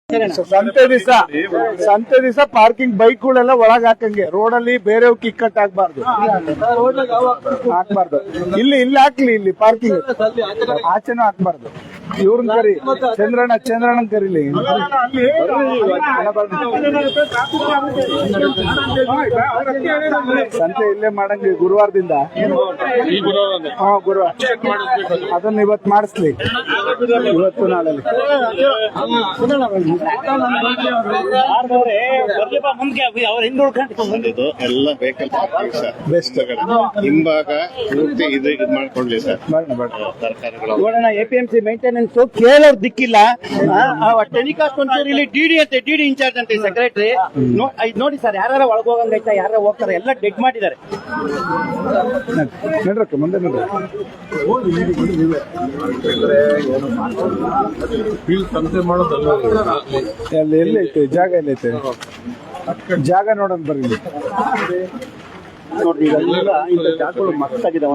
ಸಂತೆ ದಿವಸ ಪಾರ್ಕಿಂಗ್ ಬೈಕ್ಗಳೆಲ್ಲ ಒಳಗ್ ಹಾಕಂಗೆ, ರೋಡಲ್ಲಿ ಬೇರೆ ಕಿಕ್ಕಟ್ ಹಾಕ್ಬಾರ್ದು. ಇಲ್ಲಿ ಹಾಕ್ಲಿ, ಇಲ್ಲಿ ಪಾರ್ಕಿಂಗ್ ಆಚೆನೂ ಹಾಕ್ಬಾರ್ದು. ಇವ್ರನ್ನ ಕರಿ, ಚಂದ್ರಣ್ಣನ್ ಕರೀಲಿ. ಸಂತೆ ಇಲ್ಲೇ ಮಾಡಂಗೆ ಗುರುವಾರದಿಂದ. ಗುರುವಾರ ಅದನ್ನ ಇವತ್ತು ಮಾಡಿಸ್ಲಿ, ಇವತ್ತು ನಾಳೆ. ಎಲ್ಲ ವೆಹಿಕಲ್ ಬೆಸ್ಟ್ ಹಿಂಭಾಗ ಪೂರ್ತಿ ಇದು ಮಾಡ್ಕೊಳ್ಳಿ ಸರ್. ತರಕಾರಿಗಳು APMC ಮೇಂಟೆನೆನ್ಸ್ ಕೇಳೋರ್ ದಿಕ್ಕಿಲ್ಲ. ಟೆಲಿಕಾಸ್ಟ್ ಒಂಚೂರು ಇಲ್ಲಿ ಡಿಡಿ ಅಂತೆ, ಡಿಡಿ ಇನ್ಚಾರ್ಜ್ ಅಂತೆ ಸೆಕ್ರೆಟರಿ. ನೋಡಿ ಸರ್, ಯಾರು ಒಳಗೋಗಂಗೈತಾ, ಯಾರು ಹೋಗ್ತಾರೆ, ಎಲ್ಲ ಡೆಡ್ ಮಾಡಿದ್ದಾರೆ. ನಡ್ರಕ್ಕ ಮುಂದೆ ಎಲ್ಲಿ ಐತೆ ಜಾಗ, ಎಲ್ಲೈತೆ ಜಾಗ ನೋಡೋಣ ಬರ್ರಿ. ನೋಡ್ರಿ, ಈಗ ಇಂಥ ಜಾಗಗಳು ಮಸ್ತಾಗಿದಾವ,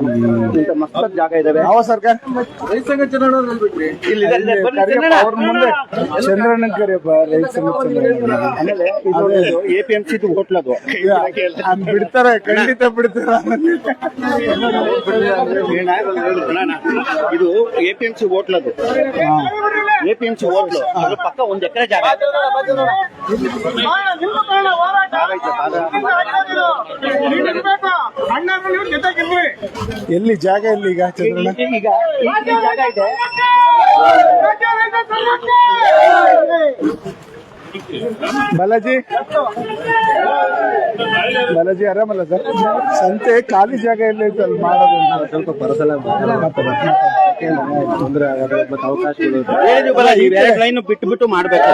ಇಂಥ ಮಸ್ತಾದ ಜಾಗ ಇದಾವೆ. ಯಾವ ಸರ್ಕಾರ ಅವ್ರ ಮುಂದೆ ಚಂದ್ರಣ್ಣನ್ ಕರಿಯಪ್ಪ. ಆಮೇಲೆ ಇದು APMC ಹೋಟ್ಲದು ಬಿಡ್ತಾರೆ, ಖಂಡಿತ ಬಿಡ್ತಾರ. ಇದು APMC ಹೋಟ್ಲದು, APMC ಹೋಟ್ಲು. ಅದ್ರ ಪಕ್ಕ 1 ಎಕರೆ ಜಾಗ ಎಲ್ಲಿ ಜಾಗ, ಎಲ್ಲಿ ಈಗ ಚಂದ್ರಣ್ಣ? ಈಗ ಜಾಗ ಇದೆ. ಬಾಲಾಜಿ ಆರಾಮಲ್ಲ ಸರ್? ಸಂತೆ ಖಾಲಿ ಜಾಗ ಎಲ್ಲ ಐತೆ ಅಲ್ಲಿ ಮಾಡೋದು, ಸ್ವಲ್ಪ ಪರಸಲ ತೊಂದರೆ ಆಗೋದು, ಮತ್ತೆ ಅವಕಾಶಗಳು ಲೈನ್ ಬಿಟ್ಟು ಮಾಡ್ಬೇಕು.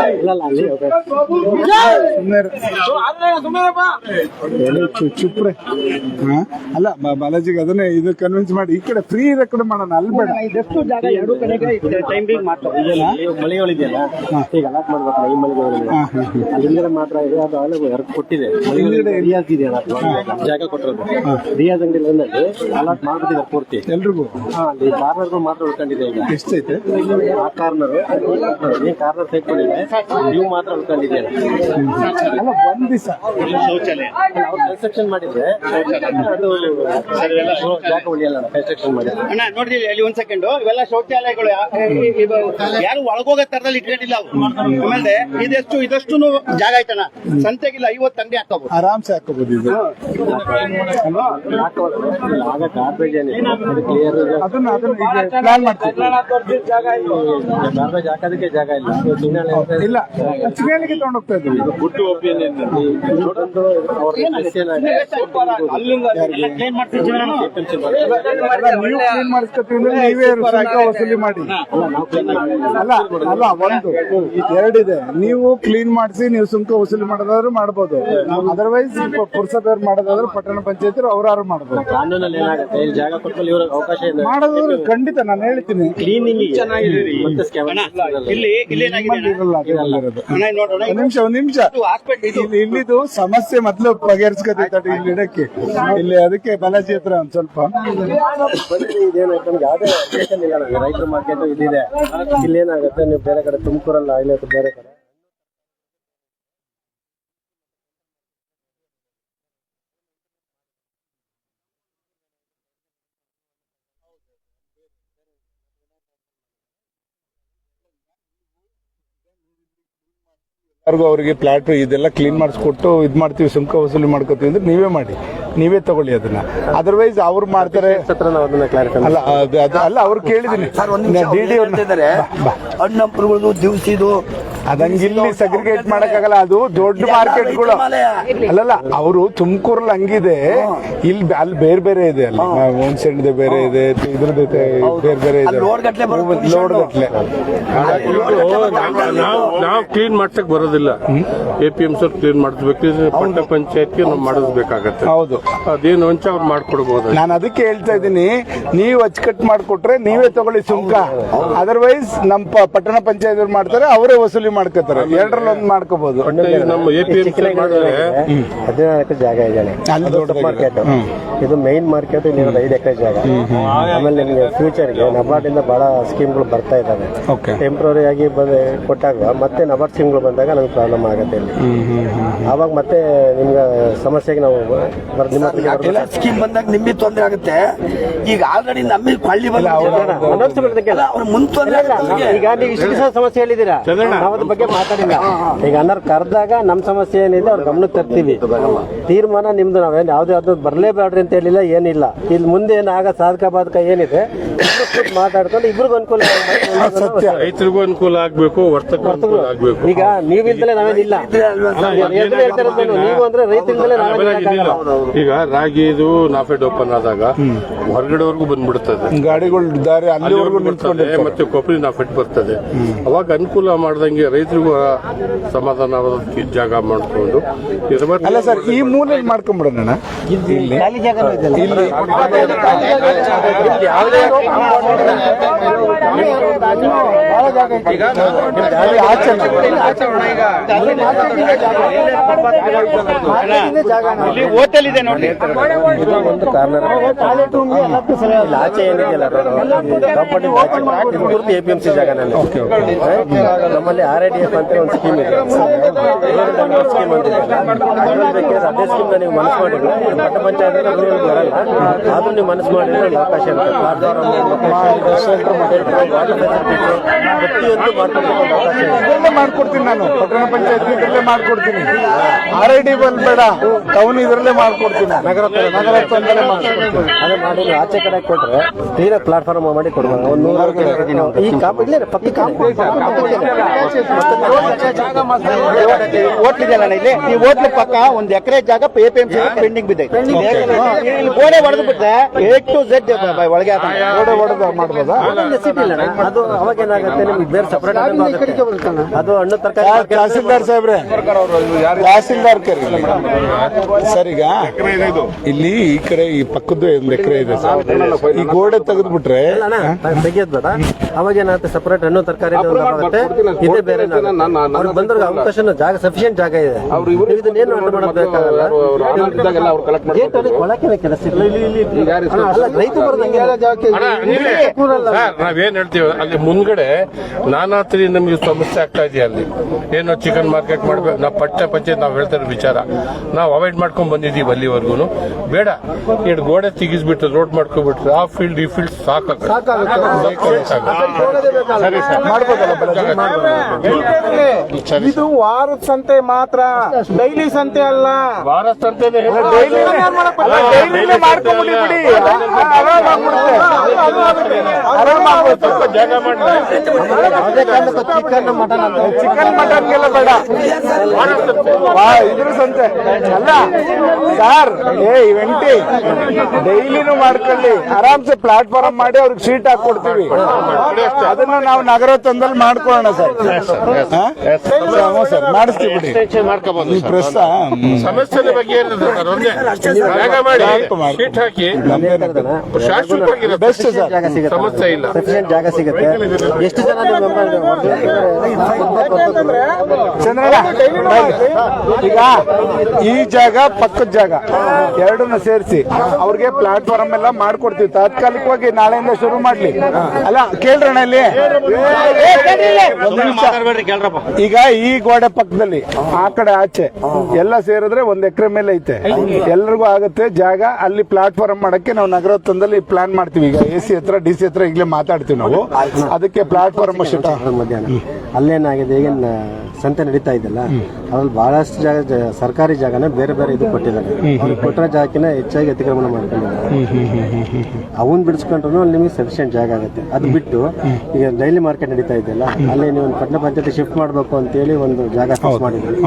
ಚುಪ್ರೆ ಅಲ್ಲ, ಬಾಲಾಜಿಗೆ ಅದನ್ನೇ ಇದು ಕನ್ವಿನ್ಸ್ ಮಾಡಿ ಈ ಕಡೆ ಫ್ರೀ ಇರೋ ಕಡೆ ಮಾಡೋಣ, ಅಲ್ಲಿ ಬೇಡ. ಇದೆಷ್ಟು ಜಾಗ ಎರಡು ಕಡೆಗೆ ಟೈಮಿಂಗ್ ಮಾಡ್ತಾರೆ. ಮಳೆಗಳಿದೆಯಲ್ಲ, ಈಗ ಅಲಾಟ್ ಮಾಡ್ಬೇಕು. ಈ ಮಳೆಗಳು ಅಲ್ಲಿಂದ ಮಾತ್ರ ಇದೆ, ಅದು ಅಲ್ಲ ಹೊರಗೆ ಕೊಟ್ಟಿದೆ. ರಿಯಾಜ್ ಇದೆ ಜಾಗ ಕೊಟ್ಟಿರೋದು, ರಿಯಾಜ್ ಅಂಗಡಿ ಅಲಾಟ್ ಮಾಡ್ಬಿಟ್ಟಿದ್ದಾರೆ ಪೂರ್ತಿ ಎಲ್ರಿಗೂ. ಅಲ್ಲಿ ಕಾರ್ನರ್ಗಳು ಮಾತ್ರ ಉಳ್ಕೊಂಡಿದೆ. ಈಗ ಎಷ್ಟೈತೆ ಆ ಕಾರ್ನರ್ ತೆಗೆದುಕೊಂಡಿದೆ, ನೀವು ಮಾತ್ರ ಉಳ್ಕೊಂಡಿದೆ. ಅಲ್ಲ, ಒಂದ್ ದಿವಸ ಶೌಚಾಲಯ ಅವ್ರು ಕನ್ಸ್ಟ್ರಕ್ಷನ್ ಮಾಡಿದ್ರೆ ಅದು ಜಾಗ ಉಳಿಯಲ್ಲ. ಕನ್ಸ್ಟ್ರಕ್ಷನ್ ಮಾಡಿ ನೋಡ್ರಿ ಅಲ್ಲಿ 1 ಸೆಕೆಂಡ್. ಇವೆಲ್ಲ ಶೌಚಾಲಯಗಳು ಯಾರು ಒಳಗೋಗೋ ತರದಲ್ಲಿ ಇಟ್ಕೊಂಡಿಲ್ಲ ಅವು. ಆಮೇಲೆ ಇದಷ್ಟು ಜಾಗ ಐತಣ್ಣ, ಸಂತೆಗಿಲ್ಲ 50 ಅಂಗಡಿ ಹಾಕೋಬಹುದು, ಆರಾಮ್ಸೆ ಹಾಕೋಬಹುದು. ಇದು ಗಾರ್ಬೇಜ್ ಏನಿಲ್ಲ, ಅದನ್ನ ಪ್ಲಾನ್ ಮಾಡ್ತೀವಿ. ಗಾರ್ಬೇಜ್ ಹಾಕೋದಕ್ಕೆ ಜಾಗ ಇಲ್ಲ. ಇಲ್ಲ, ಚಿನ್ನಲಿಗೆ ತಗೊಂಡೋಗ್ತಾ ಇದ್ವಿ. ಗುಡ್ ಒಪಿನಿಯನ್ ನೀವು ಕ್ಲೀನ್ ಮಾಡಿಸ್ಕೊತೀವಿ ಅಂದ್ರೆ ನೀವೇ ಶುಲ್ಕ ವಸೂಲಿ ಮಾಡಿ. ಅಲ್ಲ ಒಂದು ಎರಡಿದೆ. ನೀವು ಕ್ಲೀನ್ ಮಾಡಿಸಿ ನೀವು ಸುಂಕ ವಸೂಲಿ ಮಾಡೋದಾದ್ರೂ ಮಾಡ್ಬೋದು. ಅದರ್ವೈಸ್ ಪುರಸಭೆಯವ್ರು ಮಾಡೋದಾದ್ರೆ ಪಟ್ಟಣ ಪಂಚಾಯತ್ ಅವ್ರಾರು ಮಾಡ್ಬೋದು. ಕಾನೂನಲ್ಲಿ ಏನಾಗುತ್ತೆ, ಜಾಗ ಕೊಟ್ಟಲ್ಲಿ ಇವ್ರಿಗೆ ಅವಕಾಶ ಮಾಡೋದಾದ್ರೆ ಖಂಡಿತ ನಾನು ಹೇಳ್ತೀನಿ. ಕ್ಲೀನಿಂಗ್ ಒಂದ್ ನಿಮಿಷ ಇಲ್ಲಿದು ಸಮಸ್ಯೆ ಮೊದ್ಲು ಬಗೆಹರಿಸ್ಕೊತೈತೆ ಇಲ್ಲಿ ಇಡಕ್ಕೆ. ಇಲ್ಲಿ ಅದಕ್ಕೆ ಬಾಲಾಜಿ ಹತ್ರ ಒಂದ್ ಸ್ವಲ್ಪ ಇದೇನಾಯ್ತು, ಯಾವ್ದೇ ರೈತರ ಮಾರ್ಕೆಟ್ ಇದಿದೆ. ಇಲ್ಲೇನಾಗುತ್ತೆ, ನೀವು ಬೇರೆ ಕಡೆ ತುಮಕೂರಲ್ಲ, ಇಲ್ಲ ಬೇರೆ ಕಡೆ ಅವ್ರಿಗೆ ಪ್ಲಾಟ್ ಇದೆಲ್ಲ ಕ್ಲೀನ್ ಮಾಡಿಸ್ಕೊಟ್ಟು ಇದ್ ಮಾಡ್ತೀವಿ, ಸುಂಕ ವಸೂಲಿ ಮಾಡ್ಕೋತೀವಿ ಅಂದ್ರೆ ನೀವೇ ಮಾಡಿ, ನೀವೇ ತಗೊಳ್ಳಿ ಅದನ್ನ. ಅದರ್ವೈಸ್ ಅವ್ರು ಮಾಡ್ತಾರೆ. ಅಲ್ಲ ಅವ್ರು ಕೇಳಿದೀನಿ, ಡಿಡಿ ಹಣ್ಣಂಪರುಗಳು ದಿವಸಿದು ಅದಂಗಿಲ್ಲಿ ಸಗ್ರಿಗೇಟ್ ಮಾಡಕ್ಕಾಗಲ್ಲ. ಅದು ದೊಡ್ಡ ಮಾರ್ಕೆಟ್ಗಳು ಅಲ್ಲಲ್ಲ. ಅವರು ತುಮಕೂರಲ್ಲಿ ಹಂಗಿದೆ, ಇಲ್ಲಿ ಅಲ್ಲಿ ಬೇರೆ ಬೇರೆ ಇದೆ. ಅಲ್ಲಿ ಒಂದ್ ಸೆಂಡ್ ಬೇರೆ ಇದೆ, ಇದ್ರದ್ದು ಬೇರೆ ಬೇರೆ ಇದೆ, ಲೋಡ್ ಗಟ್ಲೆ. ನಾವು ಕ್ಲೀನ್ ಮಾಡ್ಸಕ್ ಬರೋದಿಲ್ಲ, APMC ಕ್ಲೀನ್ ಮಾಡಿಸ್ಬೇಕು, ಪಟ್ಟಣ ಪಂಚಾಯತ್ಗೆ ನಾವು ಮಾಡಿಸ್ಬೇಕಾಗತ್ತೆ. ಹೌದು, ಅದೇನು ಅಂಚ ಅವ್ರು ಮಾಡ್ಕೊಡ್ಬೋದು. ನಾನು ಅದಕ್ಕೆ ಹೇಳ್ತಾ ಇದ್ದೀನಿ, ನೀವು ಅಚ್ಚುಕಟ್ಟು ಮಾಡ್ಕೊಟ್ರೆ ನೀವೇ ತಗೊಳ್ಳಿ ಸುಂಕ. ಅದರ್ವೈಸ್ ನಮ್ಮ ಪಟ್ಟಣ ಪಂಚಾಯತ್ ಅವ್ರು ಮಾಡ್ತಾರೆ, ಅವರೇ ವಸೂಲಿ ಮಾಡ್ಕೋತಾರೆ, ಎರಡರಲ್ಲಿ ಒಂದು ಮಾಡ್ಕೋಬಹುದು. ನಮ್ಮ APMC ಮಾಡಿದ್ರೆ 14 ಎಕರೆ ಜಾಗ ಇದೆ ಅಲ್ಲಿ ದೊಡ್ಡ ಮಾರ್ಕೆಟ್. ಇದು ಮೈನ್ ಮಾರ್ಕೆಟ್, ಇನ್ನೊಂದು 5 ಎಕರೆ ಜಾಗ. ಆಮೇಲೆ ನಿಮಗೆ ಫ್ಯೂಚರ್ಗೆ ನಬಾರ್ಡ್ ಇಂದ ಬಹಳ ಸ್ಕೀಮ್ಗಳು ಬರ್ತಾ ಇದ್ದಾವೆ. ಟೆಂಪ್ರರಿ ಆಗಿ ಕೊಟ್ಟಾಗ ಮತ್ತೆ ನಬಾರ್ಡ್ ಸ್ಕೀಮ್ಗಳು ಬಂದಾಗ ನಮ್ಗೆ ಪ್ರಾಬ್ಲಮ್ ಆಗುತ್ತೆ ಇಲ್ಲಿ. ಆವಾಗ ಮತ್ತೆ ನಿಮ್ಗೆ ಸಮಸ್ಯೆಗೆ ನಾವು ನಿಮ್ಮ ಸ್ಕೀಮ್ ಬಂದಾಗ ನಿಮಗೆ ತೊಂದರೆ ಆಗುತ್ತೆ. ಈಗ ಆಲ್ರೆಡಿ ನಮಗೆ ಕೊಳ್ಳಿ ಬಂದ ಈಗ ನೀವು ಇಷ್ಟು ದಿವಸ ಸಮಸ್ಯೆ ಹೇಳಿದ್ದೀರಾ, ನಾವು ಅದ್ರ ಬಗ್ಗೆ ಮಾತಾಡಿಲ್ಲ. ಈಗ ಅನ್ನಾರು ಕರೆದಾಗ ನಮ್ಮ ಸಮಸ್ಯೆ ಏನಿದೆ ಅವ್ರ ಗಮನಕ್ಕೆ ತರ್ತೀವಿ. ತೀರ್ಮಾನ ನಿಮ್ದು, ನಾವೇನು ಯಾವ್ದು ಬರ್ಲೇಬೇಡ್ರಿ ಅಂತ ಹೇಳಿಲ್ಲ, ಏನಿಲ್ಲ. ಇಲ್ಲಿ ಮುಂದೆ ಏನಾಗ ಸಾಧಕ ಬಾಧಕ ಏನಿದೆ ಮಾತಾಡ್ಕೊಂಡು ಇಬ್ರಿಗೂ ಅನುಕೂಲ, ರೈತರಿಗೂ ಅನುಕೂಲ ಆಗ್ಬೇಕು, ವರ್ತಕರಿಗೂ ಅನುಕೂಲ ಆಗ್ಬೇಕು. ಈಗ ನೀವಿಲ್ದಲೇ ನಾವೇನಿಲ್ಲ, ನೀವು ಅಂದ್ರೆ ರೈತರಿಂದಲೇ ನಾವೇನಿಲ್ಲ. ಈಗ ರಾಗಿದು ನಾಫೆಡ್ ಓಪನ್ ಆದಾಗ ಹೊರಗಡೆವರೆಗೂ ಬಂದ್ಬಿಡ್ತದೆ, ಗಾಡಿಗಳು ದಾರಿ ಅಲ್ಲಿವರೆಗೂ ನಿಂತ್ಕೊಂಡಿರ್ತದೆ, ಮತ್ತೆ ಕೊಪ್ಪಳಿ ನಾಫೆಡ್ ಬರ್ತದೆ. ಅವಾಗ ಅನುಕೂಲ ಮಾಡ್ದಂಗೆ ರೈತರಿಗೂ ಸಮಾಧಾನವಾದ ಜಾಗ ಮಾಡ್ಕೊಂಡು ಅಲ್ಲ ಸರ್, ಈ ಮೂಲೆಯಲ್ಲಿ ಮಾಡ್ಕೊಂಡ್ಬಿಡೋಣ. ಇಲ್ಲಿ ಹೋಟೆಲ್ ಇದೆ ನೋಡಿ, ಒಂದು ಕಾರ್ನರ್ ಆಚೆ ಏನಿದೆಯಲ್ಲ ಪೂರ್ತಿ APMC ಜಾಗ. ನಮ್ಮಲ್ಲಿ RIDF ಅಂತ ಒಂದು ಸ್ಕೀಮ್ ಇದೆ, ಸ್ಕೀಮ್ ಅಂತಿದೆ. ಅದೇ ಸ್ಕೀಮ್ ನೀವು ಮನಸ್ಸು ಮಾಡಿದ್ರೆ ಪಟ್ಟ ಪಂಚಾಯತ್ ಬರಲ್ಲ, ಆದ್ರೂ ನೀವು ಮನಸ್ಸು ಮಾಡಿದ್ರೆ ಒಂದು ಅವಕಾಶ ಇರುತ್ತೆ. ಪ್ರತಿಯೊಂದು ಮಾಡ್ಕೊಡ್ತೀನಿ ನಾನು, ಪಟ್ಟಣ ಪಂಚಾಯತ್ ಇದ್ರಲ್ಲೇ ಮಾಡ್ಕೊಡ್ತೀನಿ. RID ಬೇಡ, ಟೌನ್ ಇದ್ರಲ್ಲೇ ಮಾಡ್ಕೊಡ್ತೀನಿ, ನಗರ ಅದೇ ಮಾಡಿ ಆಚೆ ಕಡೆ ಕೊಟ್ರೆ ತೀರಾ ಪ್ಲಾಟ್ಫಾರ್ಮ್ ಮಾಡಿ ಕೊಡ್ಬೋದು. ಒಂದು 100 ಈ ಹೋಟ್ಲಿದೆಯಲ್ಲ ಇಲ್ಲಿ, ಈ ಹೋಟ್ಲು ಪಕ್ಕ 1 ಎಕರೆ ಜಾಗ APMC ಪೆಂಡಿಂಗ್ ಬಿದ್ದೆ. ಗೋಡೆ ಹೊಡೆದು ಬಿಟ್ರೆ A to Z ಒಳಗೆ ಗೋಡೆ ಹೊಡೆದು ಮಾಡ್ಬೋದಾ? ಅದು ಅವಾಗ ಏನಾಗುತ್ತೆ, ನಿಮ್ಗೆ ಬೇರೆ ಸಪರೇಟ್ ಅದು ಹಣ್ಣು ತರಕಾರಿ. ತಹಸೀಲ್ದಾರ್ ಸಾಹೇಬ್ರೆ, ತಹಸೀಲ್ದಾರ್ ಕರೀಲಿ ಸರ್. ಈಗ ಇಲ್ಲಿ ಈ ಕಡೆ ಈ ಪಕ್ಕದ್ದು 1 ಎಕರೆ ಇದೆ ಸರ್, ಈ ಗೋಡೆ ತೆಗೆದ್ಬಿಟ್ರೆ ತೆಗಿಯೋದ್ ಬೇಡ. ಅವಾಗ ಏನಾಗುತ್ತೆ, ಸಪರೇಟ್ ಹಣ್ಣು ತರಕಾರಿ ಇದೇ ಬೇರೆ ಬಂದ್ರೆ ಅವಕಾಶ, ಜಾಗ ಸಫಿಶಿಯಂಟ್ ಜಾಗ ಇದೆ. ಇದನ್ನೇನು ಮಾಡಬೇಕಾಗಲ್ಲ, ಕೆಲಸ ರೈತ ನಾವೇನ್ ಹೇಳ್ತೀವಿ, ಅಲ್ಲಿ ಮುಂದ್ಗಡೆ ನಾನಾತ್ರಿ ನಮ್ಗೆ ಸಮಸ್ಯೆ ಆಗ್ತಾ ಇದೆಯಾ? ಅಲ್ಲಿ ಏನೋ ಚಿಕನ್ ಮಾರ್ಕೆಟ್ ಮಾಡ್ಬೇಕು, ನಾವು ಪಟ್ಟ ಪಂಚಾಯತ್ ನಾವು ಹೇಳ್ತಾ ಇರೋ ವಿಚಾರ ನಾವು ಅವಾಯ್ಡ್ ಮಾಡ್ಕೊಂಡ್ ಬಂದಿದೀವಿ ಅಲ್ಲಿವರೆಗೂ. ಬೇಡ, ಎರಡು ಗೋಡೆ ತೆಗಿಸ್ಬಿಟ್ಟು ರೋಡ್ ಮಾಡ್ಕೊಬಿಟ್ರೆ ಆ ಫೀಲ್ಡ್ ಈ ಫೀಲ್ಡ್ ಇದು ವಾರದ ಸಂತೆ ಮಾತ್ರ, ಡೈಲಿ ಸಂತೆ ಅಲ್ಲ. ವಾರದ ಸಂತೆ ಜಾಗ ಚಿಕನ್ ಮಟನ್ಗೆಲ್ಲ ಬೇಡ, ಇದ್ರ ಸಂತೆ ಅಲ್ಲ ಸರ್. ಇವೆಂಟಿ ಡೈಲಿನೂ ಮಾಡ್ಕೊಳ್ಳಿ, ಆರಾಮ್ಸೆ ಪ್ಲಾಟ್ಫಾರ್ಮ್ ಮಾಡಿ ಅವ್ರಿಗೆ ಸೀಟ್ ಹಾಕೊಡ್ತೀವಿ. ಅದನ್ನ ನಾವು ನಗರೋತ್ತಂದಲ್ಲಿ ಮಾಡ್ಕೊಳ್ಳೋಣ ಸರ್. ಸರ್ ಮಾಡಿಸ್ತೀವಿ ಬಿಡಿ, ಮಾಡ್ಕೋಬಹುದು. ಪ್ರೆಸ್ ಸಮಸ್ಯೆ ಬಗ್ಗೆ ಜಾಗ ಮಾಡಿ ಸೀಟ್ ಹಾಕಿ ಶಾಶ್ವತವಾಗಿ ಬೆಸ್ಟ್ ಸರ್, ಸಮಸ್ಯೆ ಇಲ್ಲ, ಸಫಿಶಿಯಂಟ್ ಜಾಗ ಸಿಗುತ್ತೆ. ಎಷ್ಟು ಜನ ಈಗ ಈ ಜಾಗ ಪಕ್ಕದ ಜಾಗ ಎರಡನ್ನ ಸೇರಿಸಿ ಅವ್ರಿಗೆ ಪ್ಲಾಟ್ಫಾರ್ಮ್ ಎಲ್ಲ ಮಾಡ್ಕೊಡ್ತೀವಿ ತಾತ್ಕಾಲಿಕವಾಗಿ. ನಾಳೆಯಿಂದ ಶುರು ಮಾಡ್ಲಿ. ಅಲ್ಲ ಕೇಳ್ರಣ, ಇಲ್ಲಿ ಈಗ ಈ ಗೋಡೆ ಪಕ್ಕದಲ್ಲಿ ಆ ಕಡೆ ಆಚೆ ಎಲ್ಲ ಸೇರಿದ್ರೆ 1 ಎಕರೆ ಮೇಲೆ ಐತೆ, ಎಲ್ರಿಗೂ ಆಗುತ್ತೆ ಜಾಗ. ಅಲ್ಲಿ ಪ್ಲಾಟ್ಫಾರ್ಮ್ ಮಾಡಕ್ಕೆ ನಾವು ನಗರೋತ್ತಂದಲ್ಲಿ ಪ್ಲಾನ್ ಮಾಡ್ತೀವಿ. ಈಗ AC ಹತ್ರ DC ಹತ್ರ ಈಗಲೇ ಮಾತಾಡ್ತೀವಿ ನಾವು, ಅದಕ್ಕೆ ಪ್ಲಾಟ್ಫಾರ್ಮ್ ಮಧ್ಯಾಹ್ನ ಅಲ್ಲೇನಾಗಿದೆ, ಈಗ ಸಂತೆ ನಡೀತಾ ಇದೆಯಲ್ಲ, ಅದ್ರಲ್ಲಿ ಬಹಳಷ್ಟು ಜಾಗ ಸರ್ಕಾರಿ ಜಾಗನ ಬೇರೆ ಬೇರೆ ಇದು ಕೊಟ್ಟಿದ್ದಾರೆ. ಅವ್ರಿಗೆ ಕೊಟ್ಟರೆ ಜಾಗಕ್ಕಿಂತ ಹೆಚ್ಚಾಗಿ ಅತಿಕ್ರಮಣ ಮಾಡ್ಕೊಂಡಿದ್ದಾರೆ. ಅವನ್ ಬಿಡಿಸ್ಕೊಂಡ್ರು ಅಲ್ಲಿ ನಿಮಗೆ ಸಫಿಶಿಯಂಟ್ ಜಾಗ ಆಗುತ್ತೆ. ಅದು ಬಿಟ್ಟು ಈಗ ಡೈಲಿ ಮಾರ್ಕೆಟ್ ನಡೀತಾ ಇದೆಯಲ್ಲ, ಅಲ್ಲಿ ನೀವು ಪಟ್ಟಣ ಪಂಚಾಯತ್ ಶಿಫ್ಟ್ ಮಾಡಬೇಕು ಅಂತೇಳಿ ಒಂದು ಜಾಗ ಫಿಕ್ಸ್ ಮಾಡಿದ್ವಿ.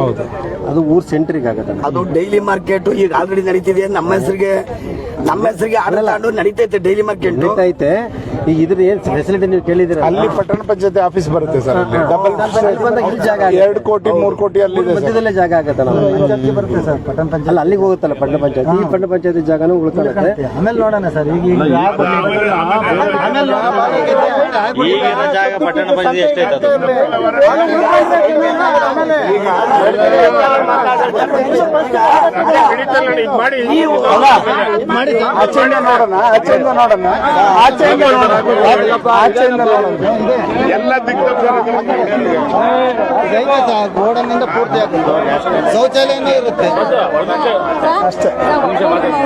ಅದು ಊರ್ ಸೆಂಟ್ರಿಗೆ ಆಗುತ್ತೆ. ಅದು ಡೈಲಿ ಮಾರ್ಕೆಟ್ ಈಗ ಆಲ್ರೆಡಿ ನಡೀತಿದೆ. ನಮ್ಮ ಹೆಸರಿಗೆ ಆಡಲಾಡು ನಡೀತೈತೆ, ಡೈಲಿ ಮಾರ್ಕೆಟ್ ನಡೀತೈತೆ. ಈಗ ಇದ್ರ ಏನ್ ಫೆಸಿಲಿಟಿ ನೀವು ಕೇಳಿದಿರ, ಅಲ್ಲಿ ಪಟ್ಟಣ ಪಂಚಾಯತ್ ಆಫೀಸ್ ಬರುತ್ತೆ ಸರ್. ಡಬಲ್ 2 ಕೋಟಿ 3 ಕೋಟಿ ಅಲ್ಲಿ ಮಧ್ಯದಲ್ಲೇ ಜಾಗ ಆಗುತ್ತೆ. ಬರುತ್ತೆ ಸರ್ ಪಟ್ಟಣ ಪಂಚಾಯತ್, ಅಲ್ಲಿ ಅಲ್ಲಿಗೆ ಹೋಗುತ್ತಲ್ಲ ಪಟ್ಟಣ ಪಂಚಾಯತ್. ಈ ಪಟ್ಟಣ ಪಂಚಾಯತ್ ಜಾಗನೂ ಉಳ್ಕೊಳ್ಳುತ್ತೆ. ಆಮೇಲೆ ನೋಡೋಣ ಸರ್, ಈಗ ಜಾಗ ಪಟ್ಟಣ ಪಂಚಾಯತ್ ಎಷ್ಟೈತೆ ಆಚೆಯಿಂದ ನೋಡೋಣ ಎಲ್ಲ ಗೋಡನ್ನಿಂದ ಪೂರ್ತಿ ಆಗುತ್ತೆ, ಶೌಚಾಲಯನೂ ಇರುತ್ತೆ. ಅಷ್ಟೇ.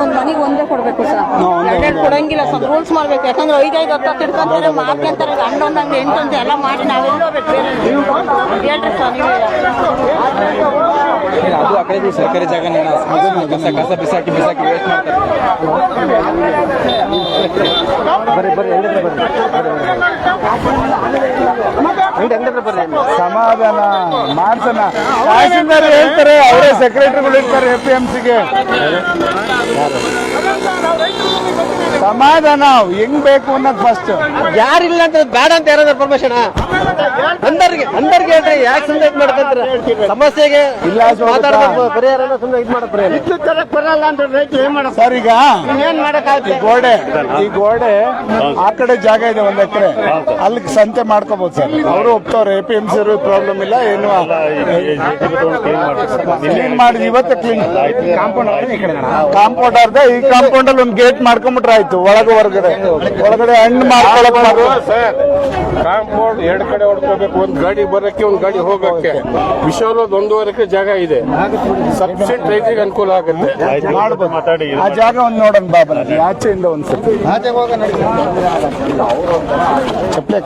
ಒಂದ್ ಮನೆಗೆ ಒಂದೇ ಕೊಡ್ಬೇಕು ಸರ್, ಎರಡೆರಡು ಕೊಡಂಗಿಲ್ಲ ಸರ್, ರೂಲ್ಸ್ ಮಾಡ್ಬೇಕು. ಯಾಕಂದ್ರೆ 5-5 10 ಇಟ್ಕೊಂತಾರೆ, ಮಾರ್ಕೊಂತಾರೆ, ಹನ್ನೊಂದು ಅಂಗಡಿ 8 ಅಂತ ಎಲ್ಲ ಮಾಡಿ ನಾವೆಲ್ಲ ಹೇಳ್ರಿ ಸರ್ ನೀವು. ಅದು ಆ ಕಡೆ ಸರ್ಕಾರಿ ಜಾಗನೇ ಕಸ ಬಿಸಾಕಿ ವೇಸ್ಟ್ ಮಾಡ್ತಾರೆ. ಬರ್ರಿ ಸಮಾಧಾನ ಮಾಡ್ಸೋಣ. ತಹಸೀಲ್ದಾರ್ ಹೇಳ್ತಾರೆ, ಅವರೇ ಸೆಕ್ರೆಟರಿಗಳು ಇರ್ತಾರೆ APMCಗೆ. ಸಮಾಧಾನ ಹೆಂಗ್ ಬೇಕು ಅನ್ನೋದು ಫಸ್ಟ್. ಯಾರಿಲ್ಲ ಅಂತ ಬೇಡ ಅಂತ ಯಾರಾದ್ರೂ ಪರ್ಮಿಷನ್ ಅಂದರ್ಗೆ ಹೇಳ್ರಿ, ಯಾಕೆ ಸುಮ್ಮನೆ ಇದು ಮಾಡ್ಕೊಂತೀರ? ಸಮಸ್ಯೆಗೆ ಇಲ್ಲ ಮಾತಾಡ್ಬೇಕು, ಪರಿಹಾರ ಸುಮ್ಮನೆ ಇದು ಮಾಡಕ್ ಬರಲ್ಲ ಅಂತ ರೈತರು ಏನ್ ಮಾಡೋದು? ಸರ್, ಈಗ ಏನ್ ಮಾಡಕ್ಕಾಗುತ್ತೆ? ಈ ಗೋಡೆ ಆ ಕಡೆ ಜಾಗ ಇದೆ 1 ಎಕರೆ, ಅಲ್ಲಿಗೆ ಸಂತೆ ಮಾಡ್ಕೋಬಹುದು ಸರ್. ಅವರು ಒಪ್ತವ್ರೆ, APMC ಪ್ರಾಬ್ಲಮ್ ಇಲ್ಲ, ಏನು ಕ್ಲೀನ್ ಮಾಡಿದ್ವಿ ಇವತ್ತು. ಕ್ಲೀನ್ ಕಾಂಪೌಂಡ್ ಅರ್ಧ, ಈ ಕಾಂಪೌಂಡ್ ಅಲ್ಲಿ ಒಂದು ಗೇಟ್ ಮಾಡ್ಕೊಂಡ್ಬಿಟ್ರೆ ಆಯ್ತು. ಒಳಗಡೆ ಹಣ್ಣು ಮಾಡ್ಕೊಳಕ್ ಸರ್, ಕಾಂಪೌಂಡ್ 2 ಕಡೆ ಹೊಡ್ಕೋಬೇಕು, ಒಂದ್ ಗಾಡಿ ಬರಕ್ಕೆ ಒಂದ್ ಗಾಡಿ ಹೋಗಕ್ಕೆ. ವಿಶಾಲವಾದ 1.5 ಎಕರೆ ಜಾಗ ಇದೆ, ಸಬ್ಸಿಡಿ ರೈತರಿಗೆ ಅನುಕೂಲ ಆಗುತ್ತೆ. ಮಾಡ್ಬೋದು. ಆ ಜಾಗ ಒಂದು ನೋಡೋಣ ಬಾಬಾ, ಆಚೆಯಿಂದ ಒಂದ್ಸತಿ ಆಚೆಗೆ ಹೋಗ ನಡಿ. ಚಪ್ಪಲಿ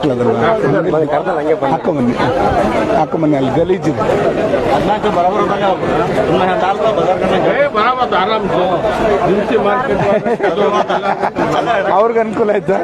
ಹಾಕೊಂಬನ್ನಿ, ಅಲ್ಲಿ ಗಲೀಜಿದೆ. ಆರಾಮ್ ಮಾರ್ಕೆಟ್ ಅವ್ರಿಗೆ ಅನುಕೂಲ ಆಯ್ತಾ?